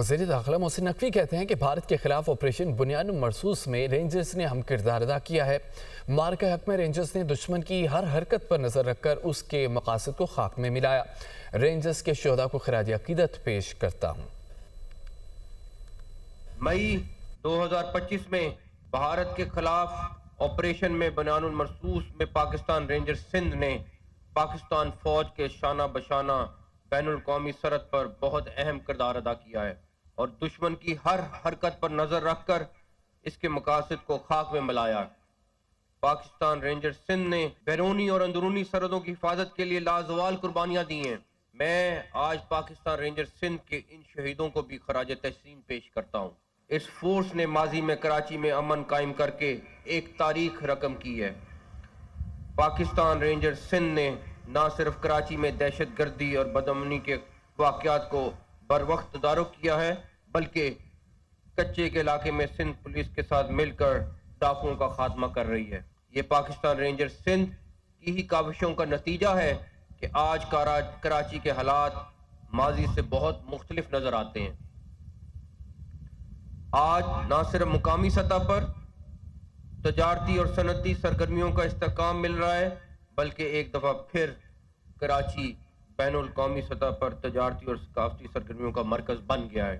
وزیر داخلہ محسن نقوی کہتے ہیں کہ بھارت کے خلاف آپریشن بنیاد مرصوص میں رینجرز نے اہم کردار ادا کیا ہے۔ معرکہ حق میں رینجرز نے دشمن کی ہر حرکت پر نظر رکھ کر اس کے مقاصد کو خاک میں ملایا۔ رینجرز کے شہداء کو خراج عقیدت پیش کرتا ہوں۔ مئی 2025 میں بھارت کے خلاف آپریشن میں بنیاد مرصوص میں پاکستان رینجرز سندھ نے پاکستان فوج کے شانہ بشانہ بین الاقوامی سرحد پر بہت اہم کردار ادا کیا ہے اور دشمن کی ہر حرکت پر نظر رکھ کر اس کے مقاصد کو خاک میں ملایا۔ پاکستان رینجرز سندھ نے بیرونی اور اندرونی سرحدوں کی حفاظت کے لیے لازوال قربانیاں دی ہیں۔ میں آج پاکستان رینجرز سندھ کے ان شہیدوں کو بھی خراج تحسین پیش کرتا ہوں۔ اس فورس نے ماضی میں کراچی میں امن قائم کر کے ایک تاریخ رقم کی ہے۔ پاکستان رینجرز سندھ نے نہ صرف کراچی میں دہشت گردی اور بدامنی کے واقعات کو بر وقت تدارک کیا ہے بلکہ کچے کے علاقے میں سندھ پولیس کے ساتھ مل کر ڈاکوؤں کا خاتمہ کر رہی ہے۔ یہ پاکستان رینجرز سندھ کی ہی کاوشوں کا نتیجہ ہے کہ آج کراچی کے حالات ماضی سے بہت مختلف نظر آتے ہیں۔ آج نہ صرف مقامی سطح پر تجارتی اور صنعتی سرگرمیوں کا استحکام مل رہا ہے بلکہ ایک دفعہ پھر کراچی بین الاقوامی سطح پر تجارتی اور ثقافتی سرگرمیوں کا مرکز بن گیا ہے۔